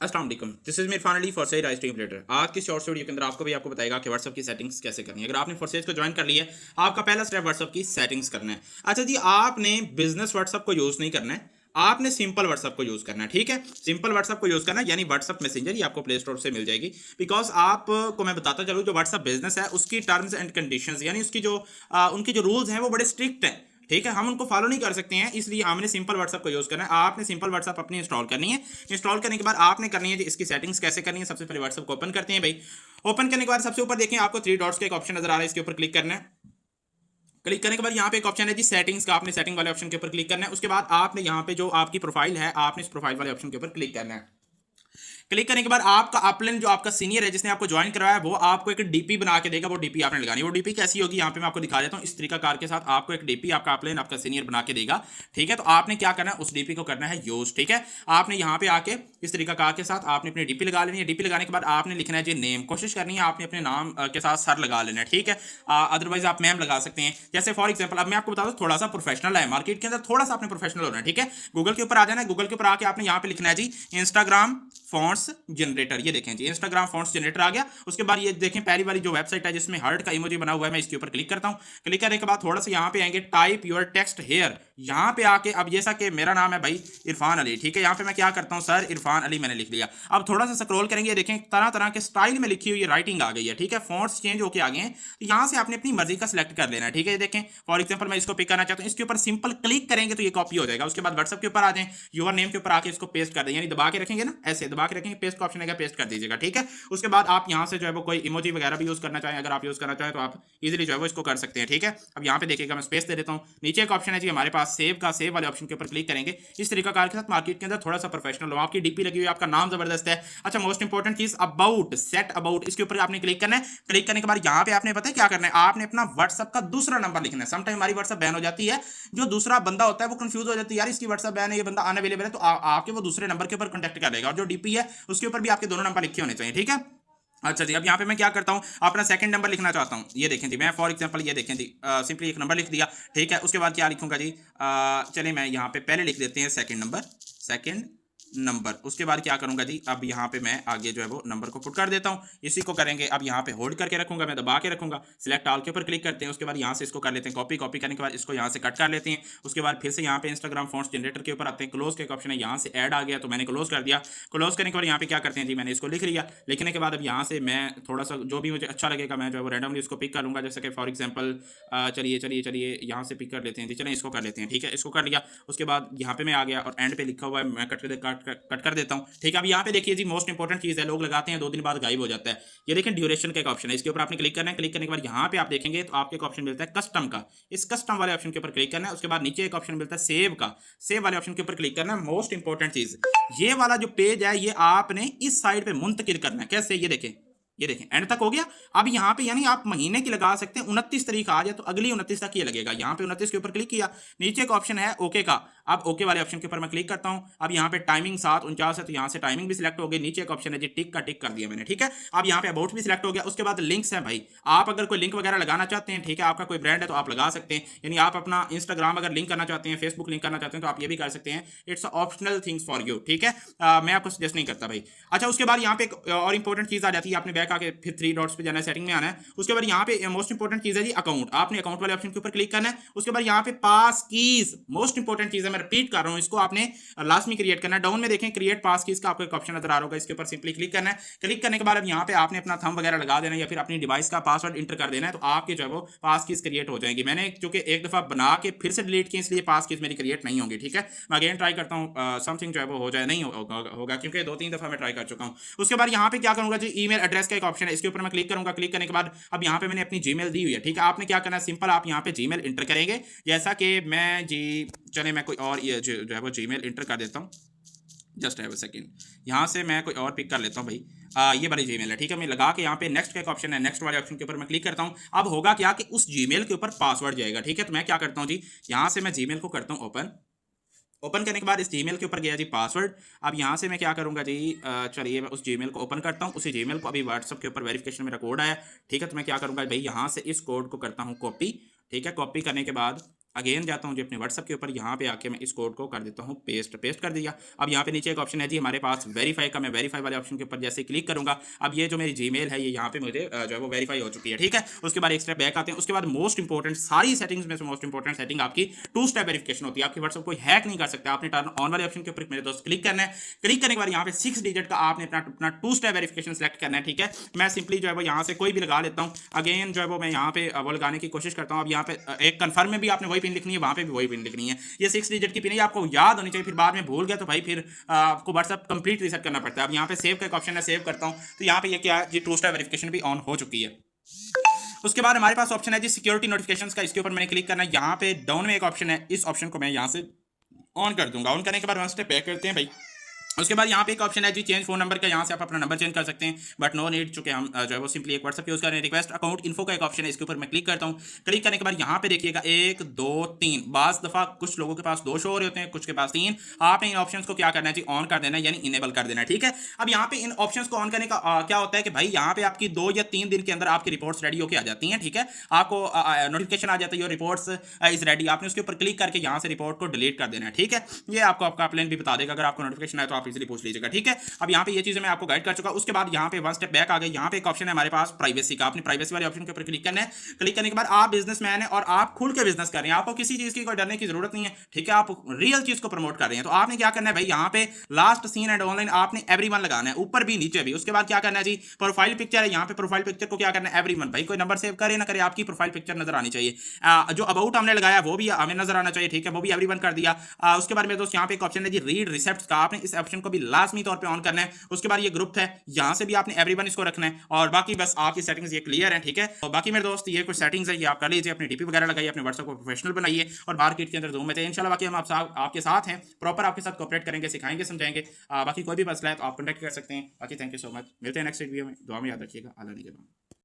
अस्सलाम वालेकुम, this is Irfan Ali Forsage I stream leader. आज की शॉर्ट वीडियो के अंदर आपको बताएगा कि व्हाट्सएप की सेटिंग्स कैसे करनी है। अगर आपने फॉरसेज को ज्वाइन कर लिया है, आपका पहला स्टेप व्हाट्सएप की सेटिंग्स करना है। अच्छा जी, आपने बिजनेस व्हाट्सएप को यूज़ नहीं करना है, आपने सिंपल व्हाट्सएप को यूज़ करना है। ठीक है, सिंपल व्हाट्सएप को यूज़ करना है, यानी व्हाट्सएप मैसेंजर ये आपको प्ले स्टोर से मिल जाएगी। बिकॉज आपको मैं बताता चलूँ, जो व्हाट्सएप बिजनेस है उसकी टर्म्स एंड कंडीशंस, यानी उसकी जो उनके जो रूल्स हैं वो बड़े स्ट्रिक्ट हैं। ठीक है, हम उनको फॉलो नहीं कर सकते हैं, इसलिए हमने सिंपल व्हाट्सएप को यूज़ करना है। आपने सिंपल व्हाट्सएप अपनी इंस्टॉल करनी है। इंस्टॉल करने के बाद आपने करनी है जी इसकी सेटिंग्स कैसे करनी है। सबसे पहले व्हाट्सएप को ओपन करते हैं भाई। ओपन करने के बाद सबसे ऊपर देखें, आपको थ्री डॉट्स का एक ऑप्शन नजर आ रहा है, इसके ऊपर क्लिक करना है। क्लिक करने के बाद यहाँ पे एक ऑप्शन है जी सेटिंग्स का, आपने सेटिंग वाले ऑप्शन के ऊपर क्लिक करना है। उसके बाद आपने यहाँ पे जो आपकी प्रोफाइल है, आपने इस प्रोफाइल वाले ऑप्शन के ऊपर क्लिक करना है। क्लिक करने के बाद आपका अपलाइन जो आपका सीनियर है जिसने आपको ज्वाइन करवाया है, वो आपको एक डीपी बना के देगा। वो डीपी आपने लगानी है। वो डीपी कैसी होगी यहाँ पे मैं आपको दिखा देता हूँ। इस तरीका कार के साथ आपको एक डीपी आपका अपलाइन आपका सीनियर बना के देगा। ठीक है, तो आपने क्या करना है, उस डीपी को करना है यूज। ठीक है, आपने यहाँ पे आके इस तरीका कार के साथ आपने अपनी डीपी लगा लेनी है। डीपी लगाने के बाद आपने लिखना है जी नेम। कोशिश करनी है आपने अपने नाम के साथ सर लगा लेना है। ठीक है, अदरवाइज आप मैम लगा सकते हैं। जैसे फॉर एग्जाम्पल अब मैं आपको बता दूं, थोड़ा सा प्रोफेशनल है, मार्केट के अंदर थोड़ा सा आपने प्रोफेशनल होना है। ठीक है, गूगल के ऊपर आ जाना है। गूगल के ऊपर आके आपने यहाँ पे लिखना है जी इंस्टाग्राम फॉन्ट्स जनरेटर। ये देखें जी इंस्टाग्राम फॉन्ट्स जनरेटर आ गया। उसके बाद ये देखें पहली वाली जो वेबसाइट है जिसमें हार्ट का इमोजी बना हुआ है, मैं इसके ऊपर क्लिक करता हूं। क्लिक करने के बाद थोड़ा सा यहाँ पे आएंगे टाइप योर टेक्स्ट हेयर। यहाँ पे आके अब जैसा कि मेरा नाम है भाई इरफान अली। ठीक है, यहाँ पे मैं क्या करता हूँ, सर इरफान अली मैंने लिख लिया। अब थोड़ा सा स्क्रॉल करेंगे, देखें तरह तरह के स्टाइल में लिखी हुई राइटिंग आ गई है। ठीक है, फॉन्ट्स चेंज होकर आ गए हैं। तो यहाँ से आपने अपनी मर्जी का सिलेक्ट कर लेना है। ठीक है, ये देखें फॉर एग्जाम्पल मैं इसको पिक करना चाहता हूँ, इसके ऊपर सिंपल क्लिक करेंगे तो ये कॉपी हो जाएगा। उसके बाद व्हाट्सएप के ऊपर आ जाए, योर नेम के ऊपर आके इसको पेस्ट कर दें, यानी दबा के रखेंगे ना, ऐसे दबा के रखेंगे, पेस्ट का ऑप्शन आएगा, पेस्ट कर दीजिएगा। ठीक है, उसके बाद आप यहाँ से जो है वो कोई इमोजी वगैरह भी यूज करना चाहें, अगर आप यूज करना चाहें तो आप इजीली जो है वो इसको कर सकते हैं। ठीक है, अब यहाँ पे देखिएगा मैं स्पेस दे देता हूँ। नीचे एक ऑप्शन है जी हमारे पास सेव का, सेव वाले ऑप्शन के ऊपर क्लिक करेंगे। इस तरीका कार के साथ मार्केट के अंदर थोड़ा सा प्रोफेशनल हो, आपकी डीपी लगी हुई है, आपका नाम जबरदस्त है। अच्छा, मोस्ट इंपॉर्टेंट चीज अबाउट, सेट अबाउट, इसके ऊपर आपने क्लिक करना है। क्लिक करने के बाद यहाँ पे आपने पता है क्या करना है, आपने अपना व्हाट्सएप का दूसरा नंबर लिखना है। समटाइम हमारी व्हाट्सएप बैन हो जाती है, जो दूसरा बंदा होता है वो कंफ्यूज हो जाती है, यार इसकी व्हाट्सएप बैन है, ये बंदा अनअवेलेबल है, तो आपके वो दूसरे नंबर के ऊपर कॉन्टैक्ट कर लेगा। और जो डीपी है उसके ऊपर भी आपके दोनों नंबर लिखे होने चाहिए। ठीक है, अच्छा जी, अब यहाँ पे मैं क्या करता हूँ, अपना सेकंड नंबर लिखना चाहता हूँ। ये देखें जी, मैं फॉर एग्जांपल ये देखें जी सिंपली एक नंबर लिख दिया। ठीक है, उसके बाद क्या लिखूंगा जी, चलिए मैं यहाँ पे पहले लिख देते हैं सेकंड नंबर, सेकंड नंबर। उसके बाद क्या करूंगा जी, अब यहाँ पे मैं आगे जो है वो नंबर को पुट कर देता हूँ। इसी को करेंगे, अब यहाँ पे होल्ड करके रखूंगा, मैं दबा के रखूंगा। सिलेक्ट ऑल के ऊपर क्लिक करते हैं। उसके बाद यहाँ से इसको कर लेते हैं कॉपी। कॉपी करने के बाद इसको यहाँ से कट कर लेते हैं। उसके बाद फिर से यहाँ पे इंस्टाग्राम फॉन्ट्स जनरेटर के ऊपर आते हैं। क्लोज का एक ऑप्शन है, यहाँ से ऐड आ गया तो मैंने क्लोज कर दिया। क्लोज करने के बाद यहाँ पे क्या करते हैं जी, मैंने इसको लिख लिया। लिखने के बाद अब यहाँ से मैं थोड़ा सा जो भी मुझे अच्छा लगेगा मैं जो है वो रैंडमली इसको पिक कर लूँगा। जैसे कि फॉर एग्जाम्पल चलिए चलिए चलिए यहाँ से पिक कर लेते हैं जी, चलिए इसको कर लेते हैं। ठीक है, इसको कर लिया। उसके बाद यहाँ पे मैं आ गया और एंड पे लिखा हुआ है, मैं कट कर देता हूँ। ठीक है, अब यहाँ पे देखिए जी मोस्ट इंपॉर्टेंट चीज है, लोग लगाते हैं 2 दिन बाद गायब हो जाता है। ये देखें ड्यूरेशन का एक ऑप्शन है, इसके ऊपर आपने क्लिक करना है। क्लिक करने के बाद यहाँ पे आप देखेंगे तो आपको एक ऑप्शन मिलता है कस्टम का। इस कस्टम वाले ऑप्शन के ऊपर क्लिक करना है। उसके बाद नीचे एक ऑप्शन मिलता है सेव का, सेव वाले ऑप्शन के ऊपर क्लिक करना है। मोस्ट इंपॉर्टेंट चीज, ये वाला जो पेज है ये आपने इस साइड पे मुंतकिल करना है। कैसे, ये देखें, ये देखें एंड तक हो गया। अब यहाँ पे यानी आप महीने की लगा सकते हैं, 29 तारीख आ जाए तो अगली 29 तक ये लगेगा। यहाँ पे 29 के ऊपर क्लिक किया, नीचे एक ऑप्शन है ओके का। अब ओके वाले ऑप्शन के ऊपर मैं क्लिक करता हूँ। अब यहाँ पे टाइमिंग 7:49 है तो यहाँ से टाइमिंग भी सिलेक्ट हो गई। नीचे एक ऑप्शन है जी टिक का, टिक कर दिया मैंने। ठीक है, अब यहाँ पे अबाउट भी सिलेक्ट हो गया। उसके बाद लिंक्स है भाई, आप अगर कोई लिंक वगैरह लगाना चाहते हैं, ठीक है, आपका कोई ब्रांड है तो आप लगा सकते हैं। यानी आप अपना इंस्टाग्राम अगर लिंक करना चाहते हैं, फेसबुक लिंक करना चाहते हैं तो आप ये भी कर सकते हैं। It's optional things for you. ठीक है, मैं आपको सजेस्ट नहीं करता भाई। अच्छा, उसके बाद यहाँ पे एक और इंपॉर्टेंट चीज आ जाती है, आपने बैक आके फिर थ्री डॉट्स पे जाना है, सेटिंग में आना है। उसके बाद यहाँ पे मोस्ट इंपॉर्टेंट चीज है जी अकाउंट, आपने अकाउंट वाले ऑप्शन के ऊपर क्लिक करना है। उसके बाद यहाँ पे पास कीज, मोस्ट इंपॉर्टेंट चीज है, मैं रिपीट कर रहा हूँ, इसको आपने लास्ट में क्रिएट करना है। डाउन में देखें क्रिएट पास कीज का आपको एक ऑप्शन नजर आ रहा होगा, इसके ऊपर सिंपली क्लिक करना है। क्लिक करने के बाद अब यहाँ पे आपने अपना थंब वगैरह लगा देना है या फिर अपनी डिवाइस का पासवर्ड इंटर कर देना है, तो आपके जो है वो पास कीज क्रिएट हो जाएंगी। मैंने चूंकि एक दफा बना के फिर से डिलीट की, इसलिए पास कीज मेरी क्रिएट नहीं होंगी। ठीक है, मैं अगेन ट्राई करता हूँ, समथिंग जो है वो हो जाए, नहीं होगा क्योंकि 2-3 दफा मैं ट्राई कर चुका हूँ। उसके बाद यहाँ पे क्या करूंगा जी, ईमेल एड्रेस का एक ऑप्शन है, इसके ऊपर मैं क्लिक करूंगा। क्लिक करने के बाद अब यहाँ पे मैंने अपनी जीमेल दी हुई है। ठीक है, आपने क्या करना है, सिंपल आप यहाँ पे जीमेल इंटर करेंगे। जैसा कि मैं जी, चले मैं कोई और ये जो है वो जीमेल इंटर कर देता हूँ। जस्ट हैव अ सेकंड, यहाँ से मैं कोई और पिक कर लेता हूँ भाई। ये वाली जीमेल है। ठीक है, मैं लगा के यहाँ पे नेक्स्ट का एक ऑप्शन है, नेक्स्ट वाले ऑप्शन के ऊपर मैं क्लिक करता हूँ। अब होगा क्या कि उस जीमेल के ऊपर पासवर्ड जाएगा। ठीक है, तो मैं क्या करता हूँ जी, यहाँ से मैं जीमेल को करता हूँ ओपन। ओपन करने के बाद इस जीमेल के ऊपर गया जी पासवर्ड। अब यहाँ से मैं क्या करूँगा जी, चलिए मैं उस जीमेल को ओपन करता हूँ। उसी जीमेल को अभी व्हाट्सअप के ऊपर वेरिफिकेशन मेरा कोड आया। ठीक है, तो मैं क्या करूँगा भाई, यहाँ से इस कोड को करता हूँ कॉपी। ठीक है, कॉपी करने के बाद अगेन जाता हूँ जी अपने व्हाट्सअप के ऊपर, यहाँ पे आके मैं इस कोड को कर देता हूँ पेस्ट। पेस्ट कर दिया। अब यहाँ पे नीचे एक ऑप्शन है जी हमारे पास वेरीफाई का, मैं वेरीफाई वाले ऑप्शन के ऊपर जैसे क्लिक करूंगा, अब ये जो मेरी जीमेल है ये यहाँ पे मुझे जो है वो वेरीफाई हो चुकी है, ठीक है। उसके बाद एक स्टेप बैक आते हैं। उसके बाद मोस्ट इंपॉर्टेंट, सारी सेटिंग्स में से मोस्ट इंपॉर्टेंट सेटिंग आपकी टू स्टेप वेरिफिकेशन होती है। आपकी व्हाट्सअप कोई हैक नहीं कर सकता। आपने टर्न ऑन वाले ऑप्शन के ऊपर मेरे दोस्त क्लिक करना है। क्लिक करने के बाद यहाँ पे 6 डिजिट का आपने अपना टू स्टेप वेरिफिकेशन सेलेक्ट करना है, ठीक है। मैं सिंपली जो है वो यहाँ से कोई भी लगा लेता हूँ। अगेन जो है वो मैं यहाँ पे वो लगाने की कोशिश करता हूँ। अब यहाँ पे एक कन्फर्म में भी आपने वही पिन लिखनी है, वहाँ पे भी वही पिन लिखनी है। ये 6 डिजिट की पिन है, आपको याद होनी चाहिए। फिर बाद में भूल गया तो भाई फिर आपको व्हाट्सअप कंप्लीट रीसेट करना पड़ता है। अब यहाँ पे सेव का एक ऑप्शन है, सेव करता हूँ तो यहाँ पे ये क्या है जी, टू स्टेप वेरिफिकेशन भी ऑन हो चुकी है। उसके बाद हमारे पास ऑप्शन है जी सिक्योरिटी नोटिफिकेशंस का, इसके ऊपर मैंने क्लिक करना है। यहाँ पे डाउन में एक ऑप्शन है, इस ऑप्शन को मैं यहाँ से ऑन कर दूंगा। ऑन करने के बाद वन स्टेप बैक करते हैं भाई। उसके बाद यहाँ पे एक ऑप्शन है जी चेंज फोन नंबर का, यहाँ से आप अपना नंबर चेंज कर सकते हैं, बट नो नीड, चूंकि हम जो है वो सिंपली एक व्हाट्सएप यूज कर रहे हैं। रिक्वेस्ट अकाउंट इन्फो का एक ऑप्शन है, इसके ऊपर मैं क्लिक करता हूँ। क्लिक करने के बाद यहाँ पे देखिएगा 1 2 3, बास दफा कुछ लोगों के पास 2 शो हो रहे होते हैं, कुछ के पास 3। आपने इन ऑप्शंस को क्या करना है जी, ऑन कर देना है, यानी इनेबल कर देना है, ठीक है। अब यहाँ पे इन ऑप्शंस को ऑन करने का क्या होता है कि भाई यहाँ पे आपकी 2 या 3 दिन के अंदर आपकी रिपोर्ट्स रेडी होकर आ जाती हैं, ठीक है। आपको नोटिफिकेशन आ जाता है, योर रिपोर्ट्स इज रेडी। आपने उसके ऊपर क्लिक करके यहाँ से रिपोर्ट को डिलीट कर देना है, ठीक है। ये आपको आपका प्लान भी बता देगा, अगर आपको नोटिफिकेशन आए तो आप इजीली पूछ लीजिएगा, ठीक है। अब यहाँ पे ये चीजें मैं आपको गाइड कर चुका। उसके बाद यहाँ पे वन स्टेप बैक आ गए। यहाँ पे एक ऑप्शन है हमारे पास प्राइवेसी का, अपनी प्राइवेसी वाले ऑप्शन के ऊपर क्लिक करना है। क्लिक करने के बाद आप बिजनेसमैन है और आप खुल के बिजनेस कर रहे हैं, आपको किसी चीज की कोई डरने की जरूरत नहीं है, ठीक है। आप रियल चीज को प्रमोट कर रहे हैं, तो आपने क्या करना है भाई, यहाँ पे लास्ट सीन एंड ऑनलाइन आपने एवरीवन लगाना है, ऊपर भी नीचे भी। उसके बाद क्या करना है जी, प्रोफाइल पिक्चर है, यहाँ पे प्रोफाइल पिक्चर को क्या करना है एवरीवन, भाई कोई नंबर सेव करे ना करे आपकी प्रोफाइल पिक्चर नजर आनी चाहिए। जो अबाउट हमने लगाया वो भी हमें नजर आना चाहिए, ठीक है, वो भी एवरीवन कर दिया। उसके बाद मेरे दोस्त यहाँ पे एक ऑप्शन है जी रीड रिसेप्ट का, आपने इस ऑप्शन को भी लाजमी तौर पर ऑन करना है। उसके बाद ये ग्रुप है, यहाँ से भी आपने एवरीवन इसको रखना है, और बाकी बस आपकी सेटिंग्स ये क्लियर है, ठीक है। और बाकी मेरे दोस्त ये कुछ सेटिंग्स है, ये आप कर लीजिए, अपनी डीपी वगैरह लगाइए, अपने व्हाट्सएप को प्रोफेशनल बनाइए और मार्केट के अंदर धूम मचाइए इंशाल्लाह। बाकी हम आपके साथ हैं, प्रॉपर आपके साथ कोऑपरेट करेंगे, सिखाएंगे, समझाएंगे। बाकी कोई भी मसला है तो आप कॉन्टैक्ट कर सकते हैं। बाकी थैंक यू सो मच, मिलते हैं नेक्स्ट वीडियो में। दुआ में याद रखिएगा। अल्लाह ने के बाद।